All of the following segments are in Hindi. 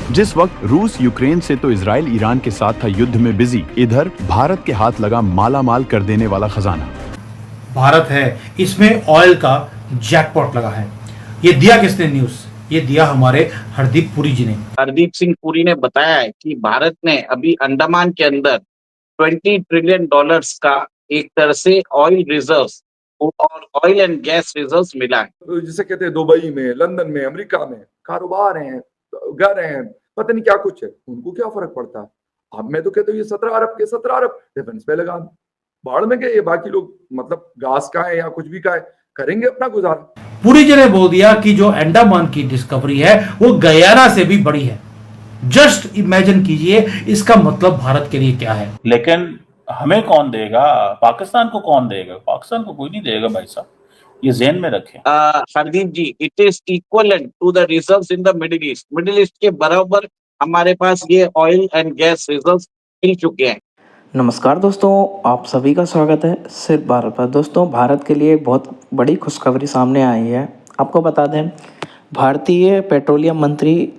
जिस वक्त रूस यूक्रेन से तो इजराइल ईरान के साथ था युद्ध में बिजी, इधर भारत के हाथ लगा माला माल कर देने वाला खजाना। भारत है, इसमें ऑयल का जैकपॉट लगा है। ये दिया किसने न्यूज? ये दिया हमारे हरदीप पुरी जी ने। हरदीप सिंह पुरी ने बताया है कि भारत ने अभी अंडमान के अंदर 20 ट्रिलियन डॉलर्स का एक तरह से ऑयल रिजर्व्स और ऑयल एंड गैस रिजर्व्स मिला है। जिसे कहते हैं दुबई में, लंदन में, अमेरिका में कारोबार हैं, घर हैं, पता नहीं क्या कुछ है, उनको क्या फर्क पड़ता है। अब मैं तो कहता हूँ ये 17 अरब डिफेंस पे लगा, बाढ़ में गए ये बाकी लोग, मतलब घास का है या कुछ भी का है, करेंगे अपना गुजारा। पुरी जी ने बोल दिया कि जो अंडमान की डिस्कवरी है वो गयाना से भी बड़ी है। जस्ट इमेजिन कीजिए इसका मतलब भारत के लिए क्या है। लेकिन हमें कौन देगा? पाकिस्तान को कौन देगा? पाकिस्तान को कोई नहीं देगा भाई साहब, ये ज़हन में रखें। Hardeep ji, it is equivalent to the reserves in the middle east. Middle east के बराबर हमारे पास ये ऑयल एंड गैस रिजर्व्स मिल चुके हैं। नमस्कार दोस्तों, आप सभी का स्वागत है सिर्फ भारत पर। दोस्तों, भारत के लिए एक बहुत बड़ी खुशखबरी सामने आई है। आपको बता दें, भारतीय पेट्रोलियम मंत्री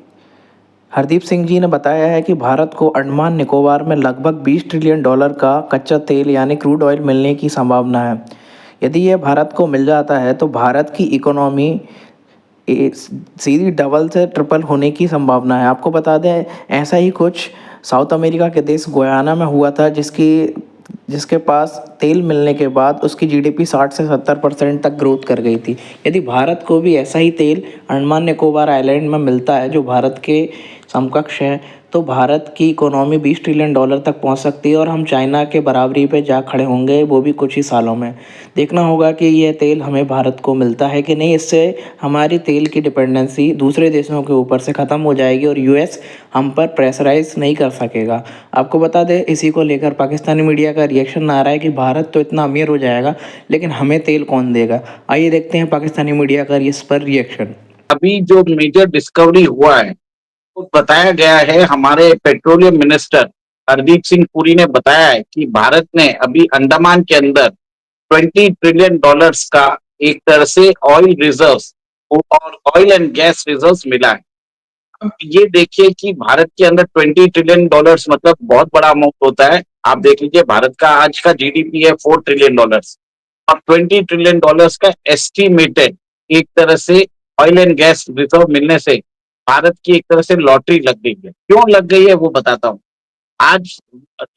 हरदीप सिंह जी ने बताया है कि भारत को अंडमान निकोबार में लगभग 20 ट्रिलियन डॉलर का कच्चा तेल यानी क्रूड ऑयल मिलने की संभावना है। यदि यह भारत को मिल जाता है तो भारत की इकोनॉमी सीधी डबल से ट्रिपल होने की संभावना है। आपको बता दें, ऐसा ही कुछ साउथ अमेरिका के देश गुयाना में हुआ था, जिसके पास तेल मिलने के बाद उसकी जीडीपी 60 से 70% तक ग्रोथ कर गई थी। यदि भारत को भी ऐसा ही तेल अंडमान निकोबार आइलैंड में मिलता है जो भारत के समकक्ष है, तो भारत की इकोनॉमी 20 ट्रिलियन डॉलर तक पहुंच सकती है और हम चाइना के बराबरी पे जा खड़े होंगे, वो भी कुछ ही सालों में। देखना होगा कि ये तेल हमें भारत को मिलता है कि नहीं। इससे हमारी तेल की डिपेंडेंसी दूसरे देशों के ऊपर से ख़त्म हो जाएगी और यूएस हम पर प्रेशराइज नहीं कर सकेगा। आपको बता दें, इसी को लेकर पाकिस्तानी मीडिया का रिएक्शन आ रहा है कि भारत तो इतना अमीर हो जाएगा लेकिन हमें तेल कौन देगा। आइए देखते हैं पाकिस्तानी मीडिया का इस पर रिएक्शन। अभी जो मेजर डिस्कवरी हुआ है बताया गया है, हमारे पेट्रोलियम मिनिस्टर हरदीप सिंह पुरी ने बताया है कि भारत ने अभी अंडमान के अंदर 20 ट्रिलियन डॉलर्स का एक तरह से ऑयल रिजर्व्स और ऑयल एंड गैस रिजर्व्स मिला है। अब ये देखिए कि भारत के अंदर 20 ट्रिलियन डॉलर्स मतलब बहुत बड़ा अमाउंट होता है। आप देख लीजिए, भारत का आज का जीडीपी है 4 ट्रिलियन डॉलर्स और 20 ट्रिलियन डॉलर्स का एस्टिमेटेड एक तरह से ऑयल एंड गैस रिजर्व मिलने से भारत की एक तरह से लॉटरी लग गई है। क्यों लग गई है वो बताता हूँ। आज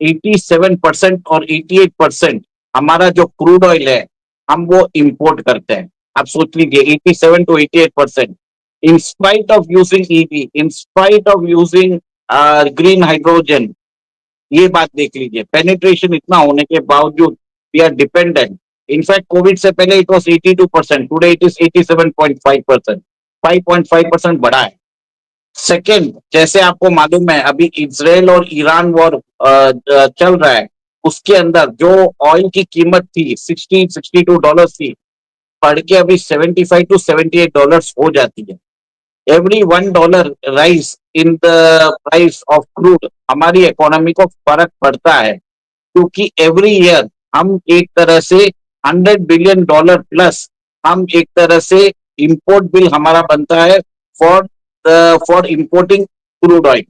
87% और 88% हमारा जो क्रूड ऑयल है हम वो इंपोर्ट करते हैं। आप सोच लीजिए, 87 to 88%, in spite of using EV, in spite of using green hydrogen. ये बात देख लीजिए, पेनिट्रेशन इतना होने के बावजूद we are dependent. In fact Covid से पहले it was 82%, today it is 87.5%, 5.5% बढ़ा है। सेकेंड, जैसे आपको मालूम है अभी इजराइल और ईरान वॉर चल रहा है, उसके अंदर जो ऑयल की कीमत थी 62 डॉलर थी, बढ़ के अभी 75 to 78 डॉलर्स हो जाती है। Every $1 rise in the price of crude हमारी इकोनॉमी को फर्क पड़ता है, क्योंकि एवरी ईयर हम एक तरह से $100 बिलियन प्लस हम एक तरह से इंपोर्ट बिल हमारा बनता है फॉर इंपोर्टिंग क्रूड ऑयल।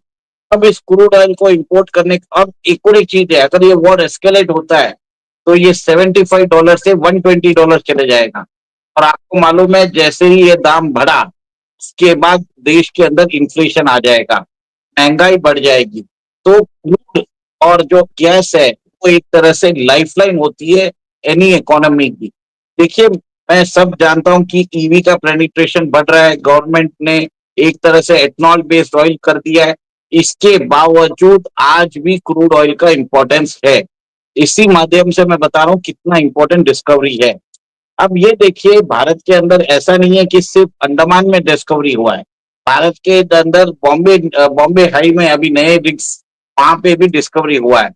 अब इस क्रूड ऑयल को इंपोर्ट करने अब एक और एक चीज है, अगर ये वॉर एस्केलेट होता है तो ये $75 से $120 चले जाएगा। और आपको मालूम है जैसे ही ये दाम बढ़ा उसके बाद देश के अंदर इन्फ्लेशन आ जाएगा, महंगाई बढ़ जाएगी। तो क्रूड और जो गैस है वो एक तरह से लाइफलाइन होती है एनी इकोनॉमी की। देखिए, मैं सब जानता हूं कि ईवी का पेनिट्रेशन बढ़ रहा है, गवर्नमेंट ने एक तरह से एथनॉल बेस्ड ऑयल कर दिया है, इसके बावजूद आज भी क्रूड ऑयल का इंपॉर्टेंस है। इसी माध्यम से मैं बता रहा हूँ कितना इंपॉर्टेंट डिस्कवरी है। अब ये देखिए, भारत के अंदर ऐसा नहीं है कि सिर्फ अंडमान में डिस्कवरी हुआ है, भारत के अंदर बॉम्बे हाई में अभी नए रिग्स वहां पे भी डिस्कवरी हुआ है,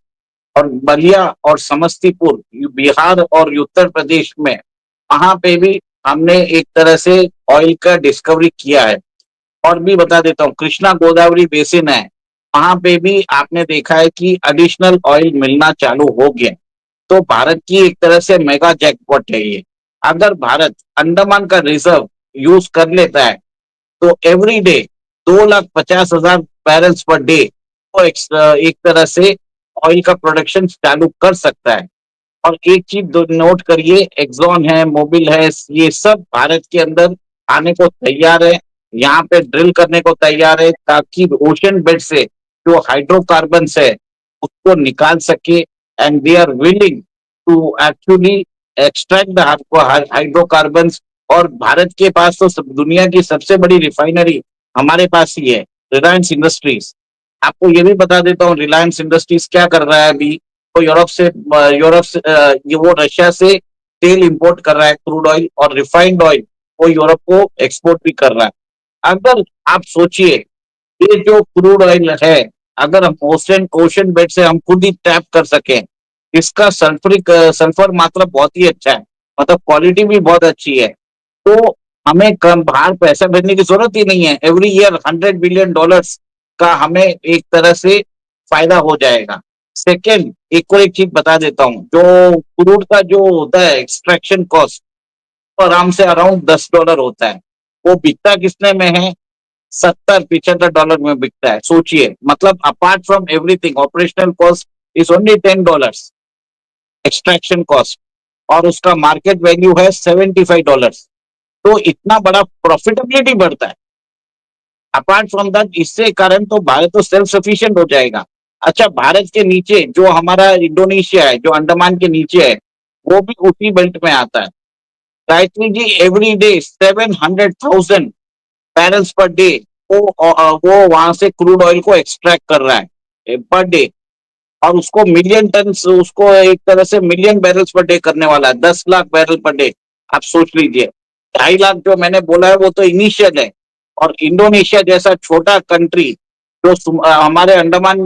और बलिया और समस्तीपुर बिहार और उत्तर प्रदेश में वहां पे भी हमने एक तरह से ऑयल का डिस्कवरी किया है। और भी बता देता हूँ, कृष्णा गोदावरी बेसिन है, वहां पे भी आपने देखा है कि एडिशनल ऑयल मिलना चालू हो गया। तो भारत की एक तरह से मेगा जैकपॉट है ये। अगर भारत अंडमान का रिजर्व यूज कर लेता है तो every day 2,50,000 barrels per day वो एक तरह से ऑयल का प्रोडक्शन चालू कर सकता है। और एक चीज नोट करिए, एक्सॉन है, मोबिल है, ये सब भारत के अंदर आने को तैयार है, यहाँ पे ड्रिल करने को तैयार है, ताकि ओशन बेड से जो हाइड्रोकार्बन है उसको निकाल सके। And they are willing to actually extract the hydrocarbon. और भारत के पास तो दुनिया की सबसे बड़ी रिफाइनरी हमारे पास ही है, रिलायंस इंडस्ट्रीज। आपको ये भी बता देता हूँ, रिलायंस इंडस्ट्रीज क्या कर रहा है अभी, वो वो रशिया से तेल इंपोर्ट कर रहा है, क्रूड ऑयल और रिफाइंड ऑयल वो यूरोप को एक्सपोर्ट भी कर रहा है। अगर आप सोचिए, ये जो क्रूड ऑयल है, अगर हम ओशन बेड से हम खुद ही टैप कर सकें, इसका सल्फर मात्रा बहुत ही अच्छा है, मतलब क्वालिटी भी बहुत अच्छी है, तो हमें कम बाहर पैसा भेजने की जरूरत ही नहीं है। एवरी ईयर $100 बिलियन का हमें एक तरह से फायदा हो जाएगा। सेकेंड, एक और एक चीज बता देता हूँ, जो क्रूड का जो होता है एक्सट्रैक्शन कॉस्ट, तो आराम से अराउंड $10 होता है। वो बिकता कितने में है? $70-75 में बिकता है। सोचिए, मतलब apart from everything operational cost is only $10 extraction cost, और उसका मार्केट वैल्यू है $75। तो इतना बड़ा प्रॉफिटेबिलिटी बढ़ता है। अपार्ट फ्रॉम दैट, इससे कारण तो भारत तो सेल्फ सफिशिएंट हो जाएगा। अच्छा, भारत के नीचे जो हमारा इंडोनेशिया है, जो अंडमान के नीचे है, वो भी उसी बेल्ट में आता है। Gayatri ji, every day 700,000 barrels per day वो वहां से क्रूड ऑयल को एक्सट्रैक्ट कर रहा है पर डे, और उसको मिलियन टन, उसको एक तरह से मिलियन बैरल्स पर डे करने वाला है, 10 लाख बैरल पर डे। आप सोच लीजिए, 2.5 लाख जो मैंने बोला है वो तो इनिशियल है, और इंडोनेशिया जैसा छोटा कंट्री जो हमारे अंडमान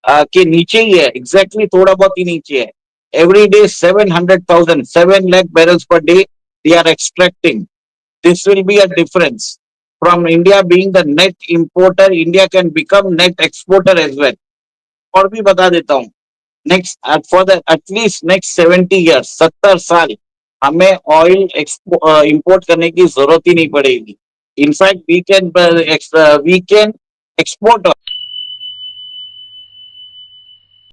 के नीचे ही है, एग्जैक्टली थोड़ा बहुत ही नीचे है, every day 700,000 7 lakh barrels per day they are extracting. This will be a difference from India being the net importer, India can become net exporter as well. और भी बता देता हूँ, next for the at least next 70 years, 70 साल हमें ऑयल इंपोर्ट करने की जरूरत ही नहीं पड़ेगी। In fact we can export